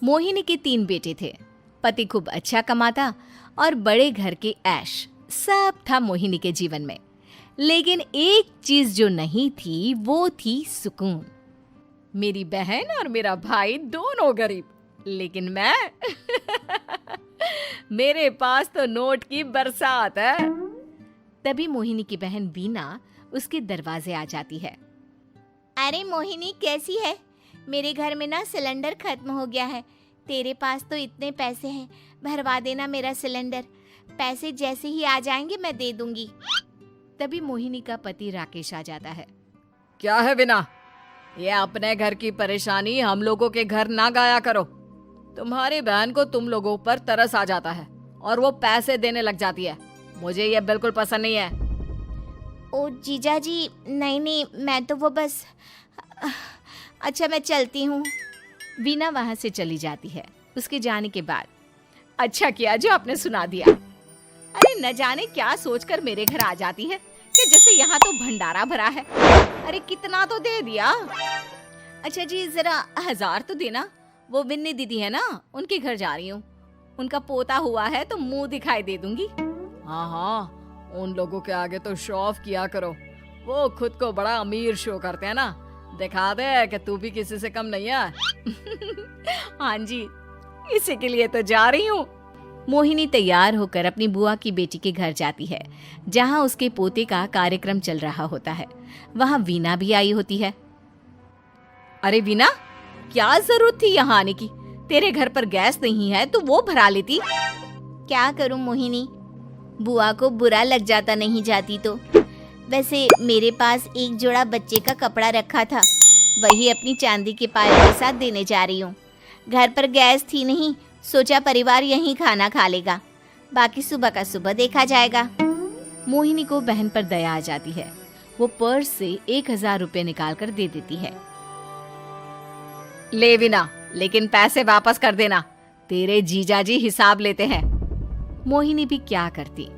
मोहिनी के 3 बेटे थे। पति खूब अच्छा कमाता और बड़े घर के ऐश सब था मोहिनी के जीवन में। लेकिन एक चीज जो नहीं थी वो थी सुकून। मेरी बहन और मेरा भाई दोनों गरीब, लेकिन मैं मेरे पास तो नोट की बरसात है। तभी मोहिनी की बहन वीना उसके दरवाजे आ जाती है। अरे मोहिनी, कैसी है? मेरे घर में ना सिलेंडर खत्म हो गया है। तेरे पास तो इतने पैसे हैं, भरवा देना मेरा सिलेंडर। पैसे जैसे ही आ जाएंगे मैं दे दूंगी। तभी मोहिनी का पति राकेश आ जाता है। क्या है वीना, ये अपने घर की परेशानी हम लोगों के घर ना गाया करो। तुम्हारी बहन को तुम लोगों पर तरस आ जाता है और वो पैसे देने लग जाती है। मुझे ये बिल्कुल पसंद नहीं है। ओ जीजा जी, नहीं, मैं तो वो बस अच्छा मैं चलती हूँ। वीना वहां से चली जाती है। उसके जाने के बाद अच्छा किया जो आपने सुना दिया। अरे न जाने क्या सोचकर मेरे घर आ जाती है कि जैसे यहाँ तो भंडारा भरा है। अरे कितना तो दे दिया। अच्छा जी, जरा 1000 तो देना। वो बिन्नी दीदी है ना, उनके घर जा रही हूँ। उनका पोता हुआ है तो मुंह दिखाई दे दूंगी। हाँ, उन लोगों के आगे तो शो ऑफ किया करो। वो खुद को बड़ा अमीर शो करते हैं ना, दिखा दे कि तू भी किसी से कम नहीं है। हाँ जी, इसी के लिए तो जा रही हूँ। मोहिनी तैयार होकर अपनी बुआ की बेटी के घर जाती है, जहाँ उसके पोते का कार्यक्रम चल रहा होता है। वहाँ वीना भी आई होती है। अरे वीना, क्या जरूरत थी यहाँ आने की? तेरे घर पर गैस नहीं है तो वो भरा लेती। क्या करूं मोहिनी, बुआ को बुरा लग जाता नहीं जाती तो। वैसे मेरे पास एक जोड़ा बच्चे का कपड़ा रखा था, वही अपनी चांदी के पायल के साथ देने जा रही हूँ। घर पर गैस थी नहीं, सोचा परिवार यहीं खाना खा लेगा, बाकी सुबह का सुबह देखा जाएगा। मोहिनी को बहन पर दया आ जाती है। वो पर्स से 1000 रुपए निकाल कर दे देती है। ले वीना, लेकिन पैसे वापस कर देना, तेरे जीजाजी हिसाब लेते हैं। मोहिनी भी क्या करती,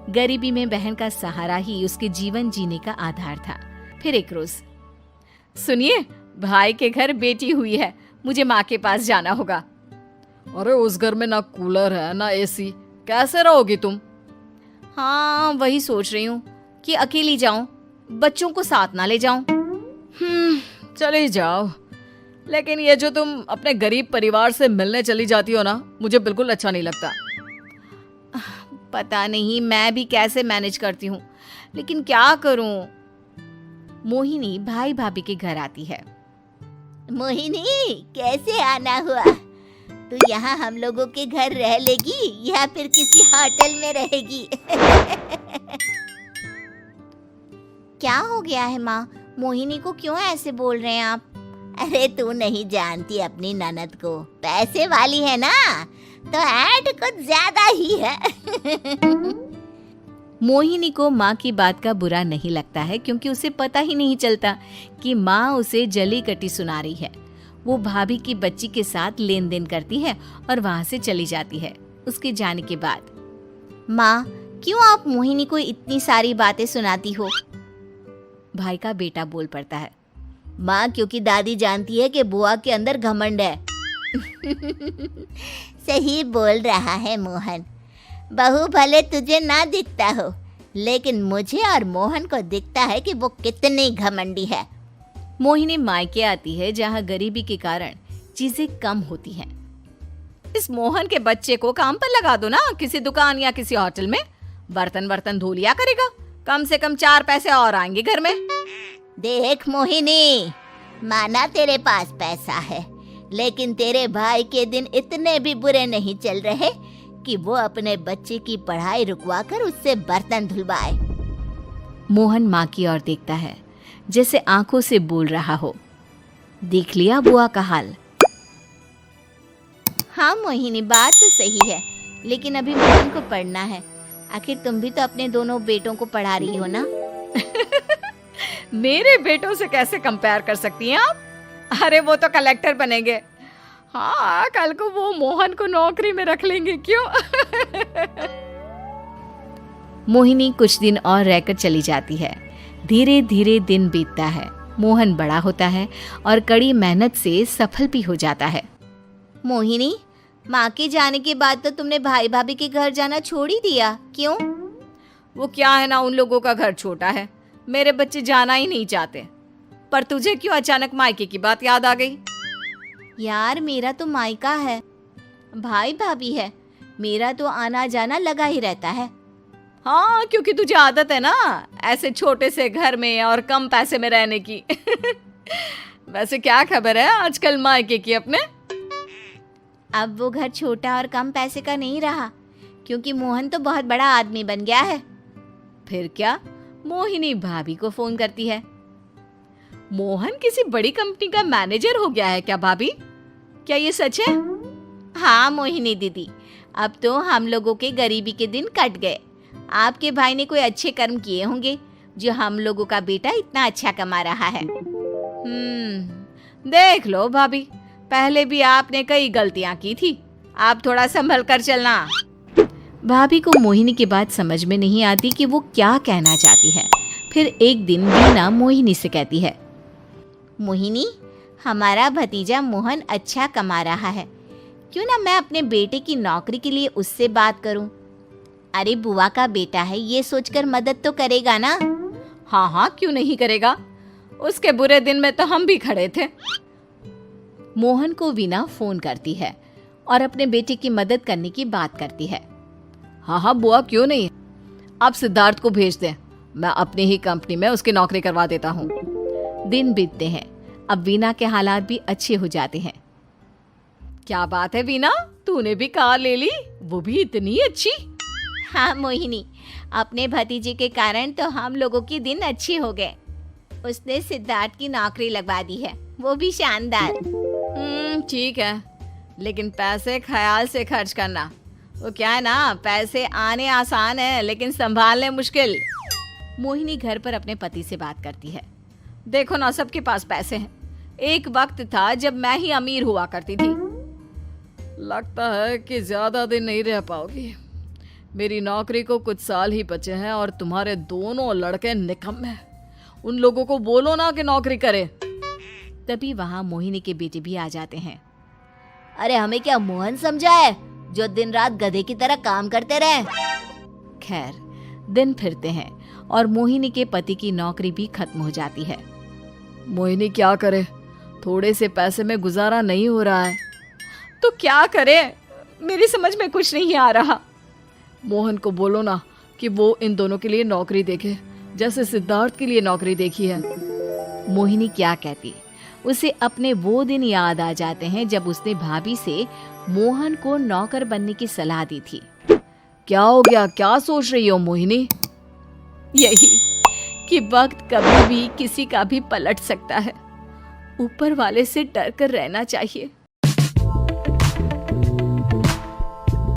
गरीबी में बहन का सहारा ही उसके जीवन जीने का आधार था। फिर एक रोज, सुनिए, भाई के घर बेटी हुई है, मुझे माँ के पास जाना होगा। अरे उस घर में ना कूलर है ना एसी, कैसे रहोगी तुम? हाँ, वही सोच रही हूँ कि अकेली जाऊं, बच्चों को साथ ना ले जाऊं। चली जाओ, लेकिन ये जो तुम अपने गरीब परिवार से मिलने चली जाती हो ना, मुझे बिल्कुल अच्छा नहीं लगता। पता नहीं मैं भी कैसे मैनेज करती हूँ, लेकिन क्या करूँ। मोहिनी भाई भाभी के घर आती है। मोहिनी, कैसे आना हुआ? तू यहाँ हम लोगों के घर रह लेगी या फिर किसी होटल में रहेगी? क्या हो गया है माँ? मोहिनी को क्यों ऐसे बोल रहे हैं आप? अरे तू नहीं जानती अपनी ननद को, पैसे वाली है ना, तो ऐड कुछ ज्यादा ही है। मोहिनी को माँ की बात का बुरा नहीं लगता है, क्योंकि उसे पता ही नहीं चलता कि माँ उसे जली कटी सुना रही है। वो भाभी की बच्ची के साथ लेन देन करती है और वहाँ से चली जाती है। उसके जाने के बाद, माँ क्यों आप मोहिनी को इतनी सारी बातें सुनाती हो? भाई का बेटा बोल पड़ता है। माँ, क्योंकि दादी जानती है कि बुआ के अंदर घमंड है। सही बोल रहा है मोहन, बहू भले तुझे ना दिखता हो, लेकिन मुझे और मोहन को दिखता है कि वो कितनी घमंडी है। मोहिनी मायके आती है, जहाँ गरीबी के कारण चीजें कम होती हैं। इस मोहन के बच्चे को काम पर लगा दो ना, किसी दुकान या किसी होटल में। बर्तन धो लिया करेगा, कम से कम 4 पैसे और आएंगे घर में। देख मोहिनी, माना तेरे पास पैसा है, लेकिन तेरे भाई के दिन इतने भी बुरे नहीं चल रहे कि वो अपने बच्चे की पढ़ाई रुकवाकर उससे बर्तन धुलवाए। मोहन माँ की ओर देखता है, जैसे आंखों से बोल रहा हो, देख लिया बुआ का हाल। हाँ मोहिनी, बात तो सही है, लेकिन अभी मोहन को पढ़ना है। आखिर तुम भी तो अपने दोनों बेटों को पढ़ा रही हो ना। मेरे बेटों से कैसे कंपेयर कर सकती हैं आप? अरे वो तो कलेक्टर बनेंगे। हाँ, कल को वो मोहन को नौकरी में रख लेंगे, क्यों? मोहिनी कुछ दिन और रहकर चली जाती है। धीरे धीरे दिन बीतता है। मोहन बड़ा होता है और कड़ी मेहनत से सफल भी हो जाता है। मोहिनी, माँ के जाने के बाद तो तुमने भाई भाभी के घर जाना छोड़ ही दिया, क्यों? वो क्या है ना, उन लोगों का घर छोटा है, मेरे बच्चे जाना ही नहीं चाहते। पर तुझे क्यों अचानक मायके की बात याद आ गई? यार मेरा तो मायका है, भाई भाभी है, मेरा तो आना जाना लगा ही रहता है। हाँ, क्योंकि तुझे आदत है ना ऐसे छोटे से घर में और कम पैसे में रहने की। वैसे क्या खबर है आजकल मायके की अपने? अब वो घर छोटा और कम पैसे का नहीं रहा, क्योंकि मोहन तो बहुत बड़ा आदमी बन गया है। फिर क्या? मोहिनी भाभी को फोन करती है। मोहन किसी बड़ी कंपनी का मैनेजर हो गया है क्या भाभी? क्या ये सच है? हाँ मोहिनी दीदी, अब तो हम लोगों के गरीबी के दिन कट गए। आपके भाई ने कोई अच्छे कर्म किए होंगे जो हम लोगों का बेटा इतना अच्छा कमा रहा है। देख लो भाभी, पहले भी आपने कई गलतियां की थी, आप थोड़ा संभल कर चलना। भाभी को मोहिनी की बात समझ में नहीं आती कि वो क्या कहना चाहती है। फिर एक दिन वीना मोहिनी से कहती है, मोहिनी, हमारा भतीजा मोहन अच्छा कमा रहा है, क्यों ना मैं अपने बेटे की नौकरी के लिए उससे बात करूं? अरे बुआ का बेटा है, ये सोचकर मदद तो करेगा ना? हाँ हाँ, क्यों नहीं करेगा, उसके बुरे दिन में तो हम भी खड़े थे। मोहन को वीना फोन करती है और अपने बेटे की मदद करने की बात करती है। हाँ हाँ बुआ, क्यों नहीं, आप सिद्धार्थ को भेज दें, मैं अपनी ही कंपनी में उसकी नौकरी करवा देता हूँ। दिन बीतते हैं, अब वीना के हालात भी अच्छे हो जाते हैं। क्या बात है वीना, तूने भी कार ले ली, वो भी इतनी अच्छी? हाँ मोहिनी, अपने भतीजे के कारण तो हम लोगों के दिन अच्छे हो गए। उसने सिद्धार्थ की नौकरी लगवा दी है, वो भी शानदार। ठीक है, लेकिन पैसे ख्याल से खर्च करना। वो क्या है ना, पैसे आने आसान है लेकिन संभालने मुश्किल। मोहिनी घर पर अपने पति से बात करती है। देखो ना, सबके पास पैसे हैं, एक वक्त था जब मैं ही अमीर हुआ करती थी। लगता है कि ज्यादा दिन नहीं रह पाओगी, मेरी नौकरी को कुछ साल ही बचे हैं और तुम्हारे दोनों लड़के निकम्मे हैं। उन लोगों को बोलो ना कि नौकरी करे। तभी वहां मोहिनी के बेटे भी आ जाते हैं। अरे हमें क्या मोहन समझा है जो दिन रात गधे की तरह काम करते रहे? खैर, दिन फिरते हैं और मोहिनी के पति की नौकरी भी खत्म हो जाती है। मोहिनी क्या करे, थोड़े से पैसे में गुजारा नहीं हो रहा है, तो क्या करे, मेरी समझ में कुछ नहीं आ रहा। मोहन को बोलो ना कि वो इन दोनों के लिए नौकरी देखे, जैसे सिद्धार्थ के लिए नौकरी देखी है। मोहिनी क्या कहती, उसे अपने वो दिन याद आ जाते हैं जब उसने भाभी से मोहन को नौकर बनने की सलाह दी थी। क्या हो गया, क्या सोच रही हो मोहिनी? यही कि वक्त कभी भी किसी का भी पलट सकता है, ऊपर वाले से डर कर रहना चाहिए।